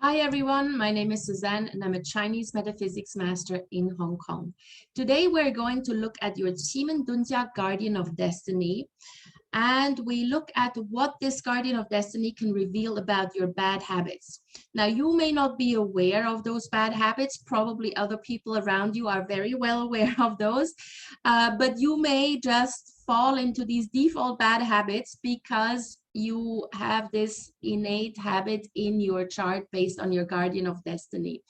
Hi everyone, my name is Suzanne and I'm a Chinese metaphysics master in Hong Kong. Today we're going to look at your Qimen Dunjia Guardian of Destiny, and we look at what this Guardian of Destiny can reveal about your bad habits. Now, you may not be aware of those bad habits. Probably other people around you are very well aware of those, but you may just fall into these default bad habits because you have this innate habit in your chart based on your Guardian of Destiny.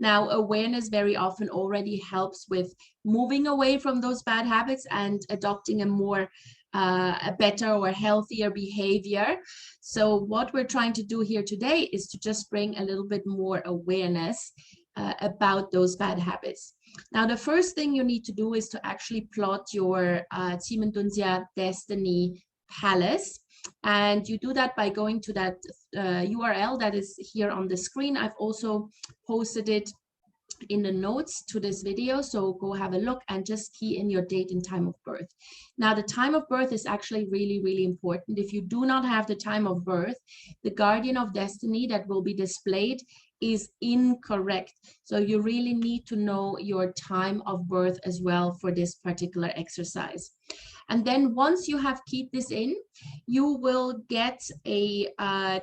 Now, awareness very often already helps with moving away from those bad habits and adopting a better or healthier behavior. So what we're trying to do here today is to just bring a little bit more awareness about those bad habits. Now, the first thing you need to do is to actually plot your Qimen Dunjia Destiny Palace. And you do that by going to that URL that is here on the screen. I've also posted it in the notes to this video, so go have a look and just key in your date and time of birth. Now, the time of birth is actually really important. If you do not have the time of birth, the Guardian of Destiny that will be displayed is incorrect. So you really need to know your time of birth as well for this particular exercise. And then once you have keyed this in, you will get a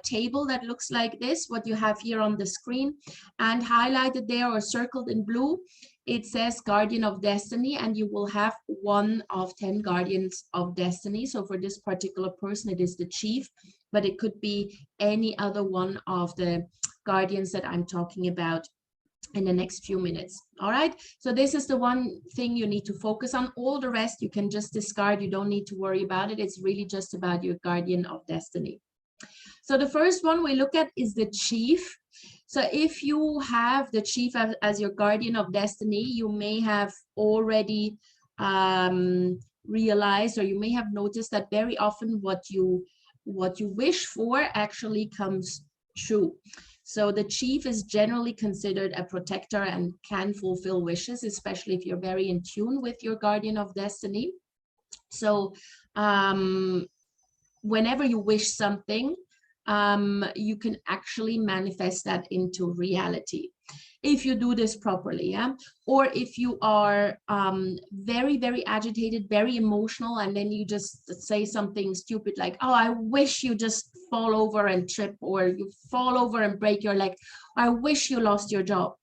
table that looks like this, what you have here on the screen, and highlighted there or circled in blue, it says Guardian of Destiny, and you will have 1 of 10 Guardians of Destiny. So for this particular person, it is the chief, but it could be any other one of the guardians that I'm talking about in the next few minutes. All right, so this is the one thing you need to focus on. All the rest you can just discard. You don't need to worry about it. It's really just about your Guardian of Destiny. So the first one we look at is the chief. So if you have the chief as your Guardian of Destiny, you may have already realized, or you may have noticed that very often what you wish for actually comes true. So the chief is generally considered a protector and can fulfill wishes, especially if you're very in tune with your Guardian of Destiny. So whenever you wish something, you can actually manifest that into reality if you do this properly, yeah? Or if you are very agitated, very emotional, and then you just say something stupid like, oh, I wish you just fall over and trip, or you fall over and break your leg, I wish you lost your job.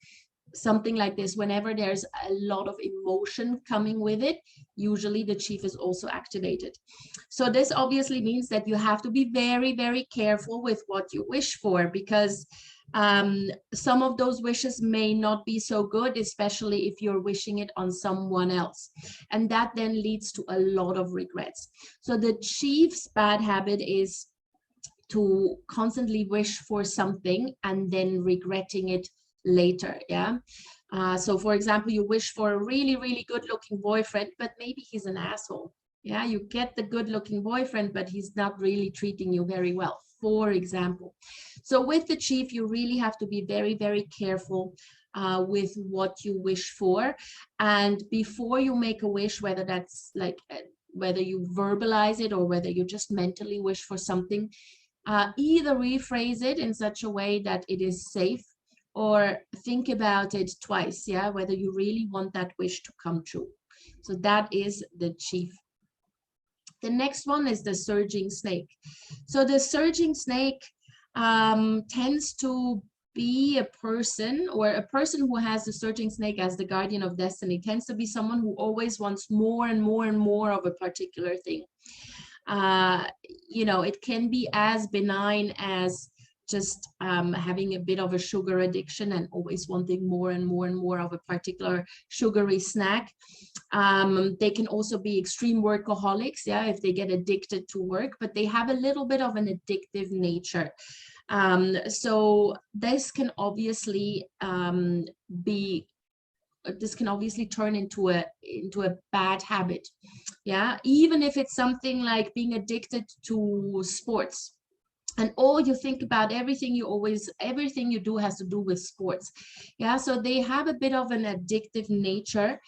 Something like this. Whenever there's a lot of emotion coming with it, usually the chief is also activated. So this obviously means that you have to be very careful with what you wish for, because some of those wishes may not be so good, especially if you're wishing it on someone else, and that then leads to a lot of regrets. So the chief's bad habit is to constantly wish for something and then regretting it later, yeah? So for example, you wish for a really good looking boyfriend, but maybe he's an asshole. Yeah, you get the good looking boyfriend, but he's not really treating you very well, for example. So with the chief, you really have to be very careful with what you wish for. And before you make a wish, whether that's like, whether you verbalize it or whether you just mentally wish for something, either rephrase it in such a way that it is safe, or think about it twice, yeah, whether you really want that wish to come true. So that is the chief. The next one is the surging snake. So the surging snake tends to be a person, or a person who has the surging snake as the Guardian of Destiny tends to be someone who always wants more and more of a particular thing. You know, it can be as benign as just having a bit of a sugar addiction and always wanting more and more of a particular sugary snack. They can also be extreme workaholics, yeah, if they get addicted to work, but they have a little bit of an addictive nature. So this can obviously turn into a bad habit, yeah, even if it's something like being addicted to sports, and all you think about, everything you do has to do with sports, yeah. So they have a bit of an addictive nature,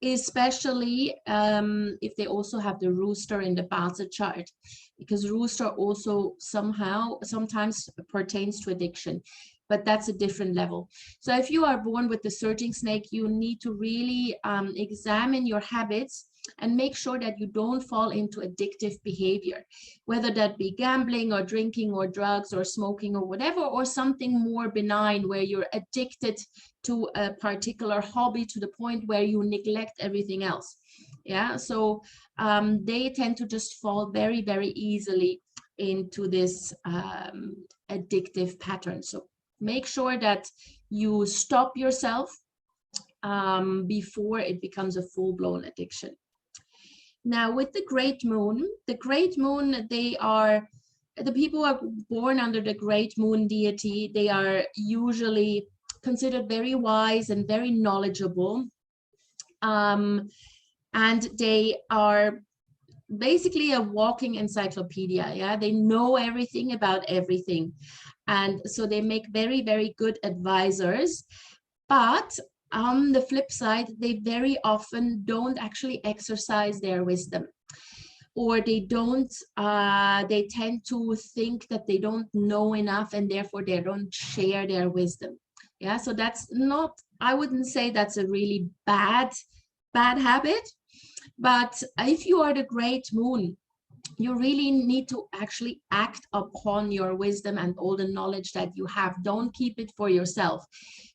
especially if they also have the rooster in the Balsa chart. because rooster also sometimes pertains to addiction, but that's a different level. So if you are born with the surging snake, you need to really examine your habits and make sure that you don't fall into addictive behavior, whether that be gambling or drinking or drugs or smoking or whatever, or something more benign where you're addicted to a particular hobby to the point where you neglect everything else. Yeah, so they tend to just fall very, very easily into this addictive pattern. So make sure that you stop yourself before it becomes a full-blown addiction. Now, with the great moon, they are the people who are born under the great moon deity. They are usually considered very wise and very knowledgeable. And they are basically a walking encyclopedia. Yeah, they know everything about everything. And so they make very, very good advisors. But on the flip side, they very often don't actually exercise their wisdom, or they tend to think that they don't know enough and therefore they don't share their wisdom. Yeah, so that's not, I wouldn't say that's a really bad habit, but if you are the great moon, you really need to actually act upon your wisdom and all the knowledge that you have. Don't keep it for yourself.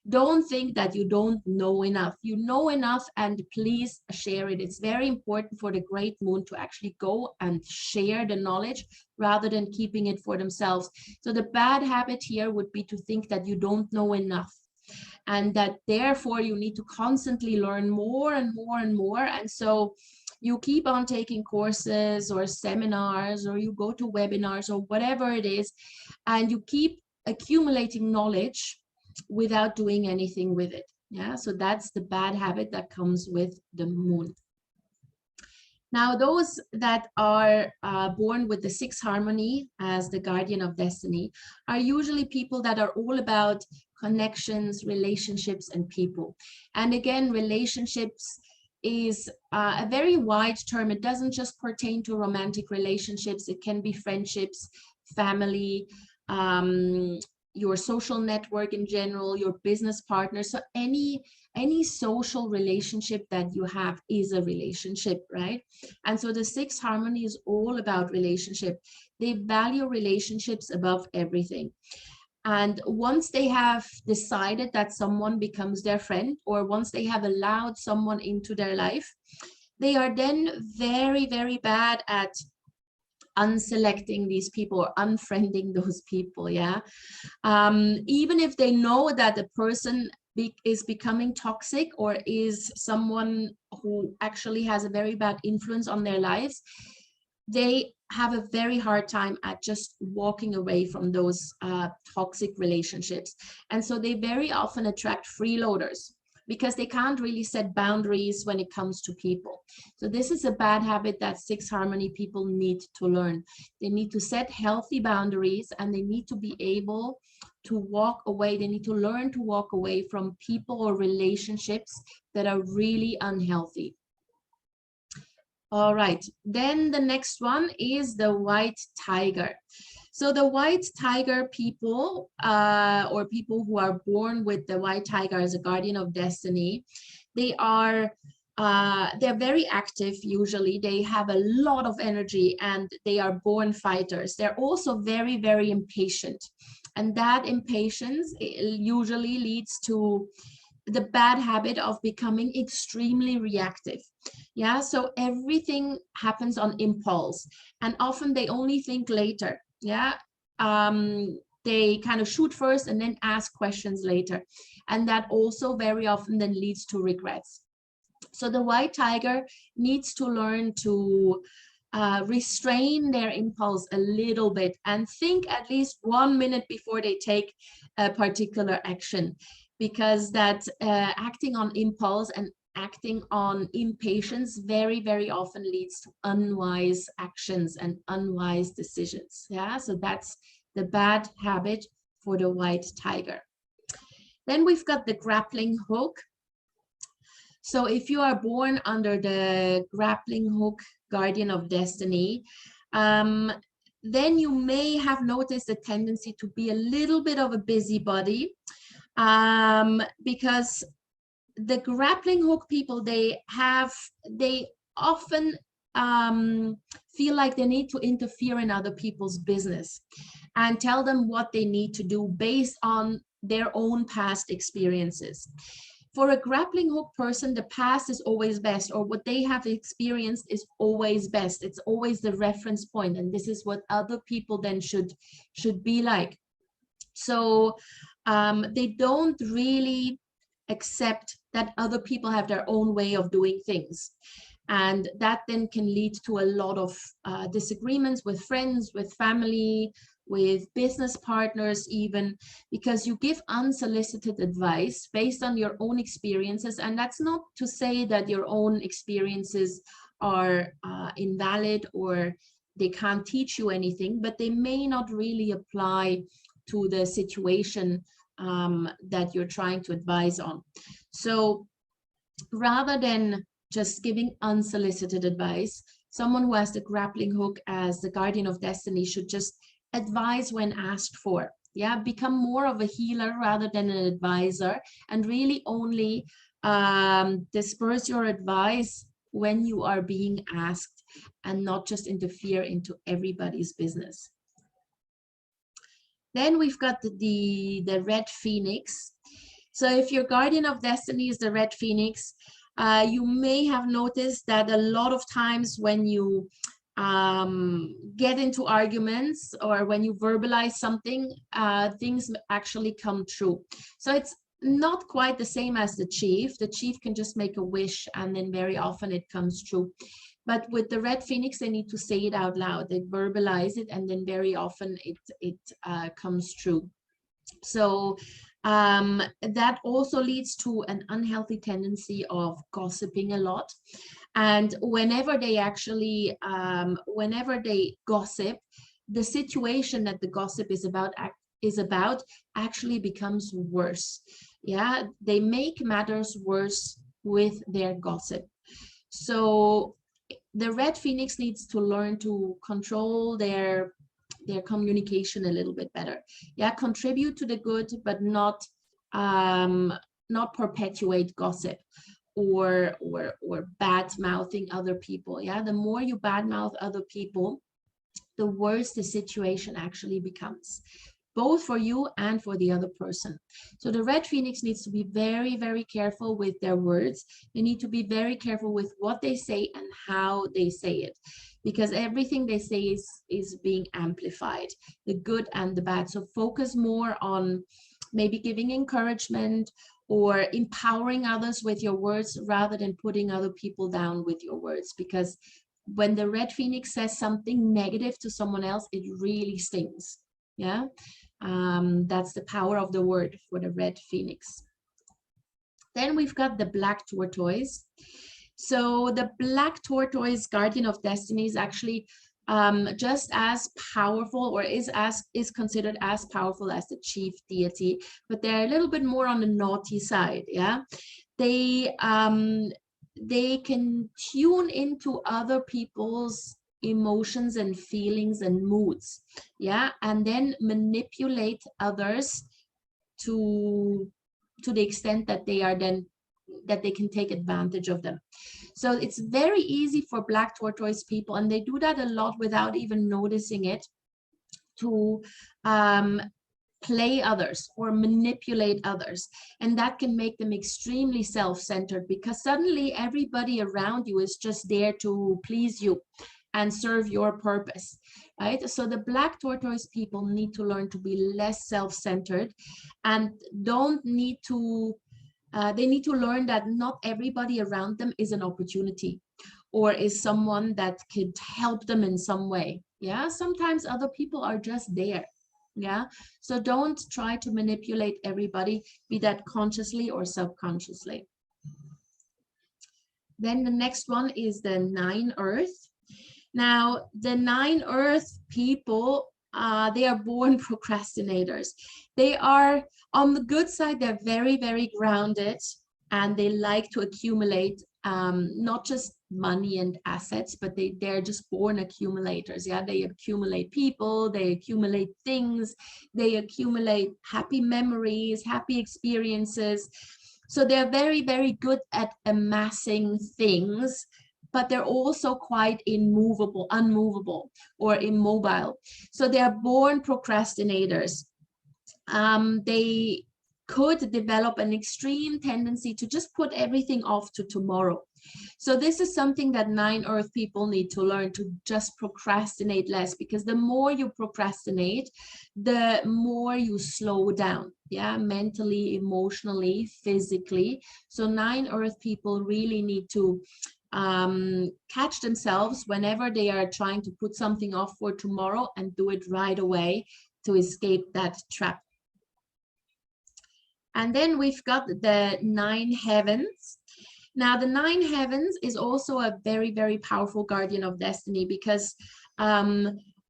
Don't think that you don't know enough. You know enough, and please share it. It's very important for the great moon to actually go and share the knowledge rather than keeping it for themselves. So the bad habit here would be to think that you don't know enough, and that therefore you need to constantly learn more and more and more. And so you keep on taking courses or seminars, or you go to webinars or whatever it is, and you keep accumulating knowledge without doing anything with it. Yeah, so that's the bad habit that comes with the moon. Now, those that are born with the sixth harmony as the guardian of destiny are usually people that are all about connections, relationships, and people. And again, relationships is a very wide term. It doesn't just pertain to romantic relationships. It can be friendships, family, your social network in general, your business partner. So any social relationship that you have is a relationship, right? And so the sixth harmony is all about relationship. They value relationships above everything. And once they have decided that someone becomes their friend, or once they have allowed someone into their life, they are then very, very bad at unselecting these people or unfriending those people. Yeah, even if they know that the person is becoming toxic or is someone who actually has a very bad influence on their lives, they have a very hard time at just walking away from those toxic relationships. And so they very often attract freeloaders because they can't really set boundaries when it comes to people. So this is a bad habit that sixth harmony people need to learn. They need to set healthy boundaries, and they need to be able to walk away. They need to learn to walk away from people or relationships that are really unhealthy. All right, then the next one is the white tiger. So the white tiger people, or people who are born with the white tiger as a guardian of destiny, they're very active usually. They have a lot of energy and they are born fighters. They're also very, very impatient. And that impatience usually leads to the bad habit of becoming extremely reactive. Yeah, so everything happens on impulse, and often they only think later. Yeah, they kind of shoot first and then ask questions later, and that also very often then leads to regrets. So the white tiger needs to learn to restrain their impulse a little bit and think at least 1 minute before they take a particular action, because that acting on impulse and acting on impatience very, very often leads to unwise actions and unwise decisions. Yeah, so that's the bad habit for the white tiger. Then we've got the grappling hook. So if you are born under the grappling hook guardian of destiny, then you may have noticed a tendency to be a little bit of a busybody, because the grappling hook people, they often feel like they need to interfere in other people's business and tell them what they need to do based on their own past experiences. For a grappling hook person, the past is always best, or what they have experienced is always best. It's always the reference point, and this is what other people then should be like. So they don't really accept that other people have their own way of doing things. And that then can lead to a lot of disagreements with friends, with family, with business partners even, because you give unsolicited advice based on your own experiences. And that's not to say that your own experiences are invalid or they can't teach you anything, but they may not really apply to the situation that you're trying to advise on. So rather than just giving unsolicited advice, someone who has the grappling hook as the guardian of destiny should just advise when asked for. Yeah, become more of a healer rather than an advisor, and really only disperse your advice when you are being asked, and not just interfere into everybody's business. Then we've got the red phoenix. So if your guardian of destiny is the red phoenix, you may have noticed that a lot of times when you get into arguments or when you verbalize something, things actually come true. So it's not quite the same as the chief. The chief can just make a wish and then very often it comes true. But with the red phoenix, they need to say it out loud. They verbalize it, and then very often it comes true. So that also leads to an unhealthy tendency of gossiping a lot. And whenever they actually, whenever they gossip, the situation that the gossip is about actually becomes worse. Yeah, they make matters worse with their gossip. So the red phoenix needs to learn to control their communication a little bit better. Yeah, contribute to the good, but not perpetuate gossip or bad mouthing other people. Yeah, the more you bad mouth other people, the worse the situation actually becomes, both for you and for the other person. So the red phoenix needs to be very, very careful with their words. They need to be very careful with what they say and how they say it, because everything they say is being amplified, the good and the bad. So focus more on maybe giving encouragement or empowering others with your words rather than putting other people down with your words, because when the red phoenix says something negative to someone else, it really stings. Yeah, that's the power of the word for the red phoenix. Then we've got the black tortoise. So the black tortoise, guardian of destiny, is actually just as powerful, or is considered as powerful as the chief deity, but they're a little bit more on the naughty side. Yeah, they can tune into other people's emotions and feelings and moods. Yeah, and then manipulate others to the extent that they can take advantage of them. So it's very easy for black tortoise people, and they do that a lot without even noticing it, to play others or manipulate others. And that can make them extremely self-centered, because suddenly everybody around you is just there to please you and serve your purpose, right? So the black tortoise people need to learn to be less self-centered, and they need to learn that not everybody around them is an opportunity or is someone that could help them in some way. Yeah, sometimes other people are just there. Yeah, so don't try to manipulate everybody, be that consciously or subconsciously. Then the next one is the 9 earth. Now, the 9 earth people, they are born procrastinators. They are, on the good side, they're very, very grounded. and they like to accumulate not just money and assets, but they're just born accumulators. Yeah, they accumulate people, they accumulate things, they accumulate happy memories, happy experiences. So they're very, very good at amassing things, but they're also quite unmovable or immobile. So they're born procrastinators. They could develop an extreme tendency to just put everything off to tomorrow. So this is something that 9 Earth people need to learn, to just procrastinate less, because the more you procrastinate, the more you slow down, yeah, mentally, emotionally, physically. So 9 Earth people really need to catch themselves whenever they are trying to put something off for tomorrow and do it right away to escape that trap. And then we've got the 9 heavens. Now, the 9 heavens is also a very, very powerful guardian of destiny, because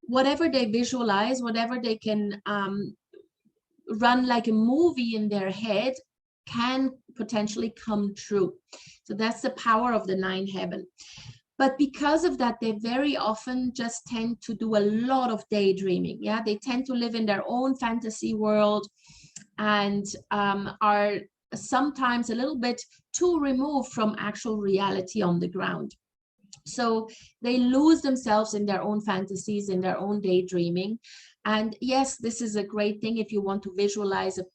whatever they visualize, whatever they can run like a movie in their head, can potentially come true. So that's the power of the 9 heaven. But because of that, they very often just tend to do a lot of daydreaming. Yeah, they tend to live in their own fantasy world, and are sometimes a little bit too removed from actual reality on the ground. So they lose themselves in their own fantasies, in their own daydreaming. And yes, this is a great thing if you want to visualize a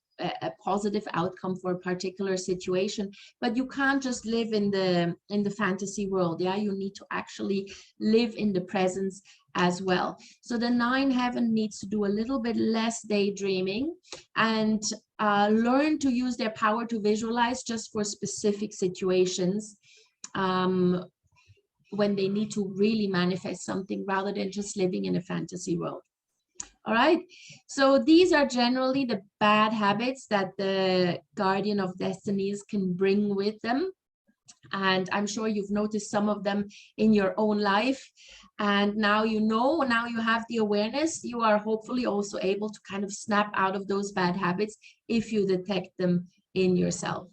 positive outcome for a particular situation, but you can't just live in the fantasy world. Yeah, you need to actually live in the presence as well. So the 9 heaven needs to do a little bit less daydreaming and learn to use their power to visualize just for specific situations, when they need to really manifest something, rather than just living in a fantasy world. All right, so these are generally the bad habits that the guardian of destinies can bring with them. And I'm sure you've noticed some of them in your own life. And now you know, now you have the awareness, you are hopefully also able to kind of snap out of those bad habits if you detect them in yourself.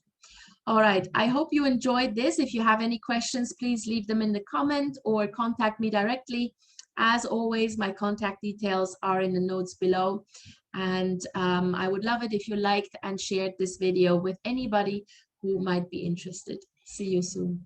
All right, I hope you enjoyed this. If you have any questions, please leave them in the comment or contact me directly. As always, my contact details are in the notes below. And I would love it if you liked and shared this video with anybody who might be interested. See you soon.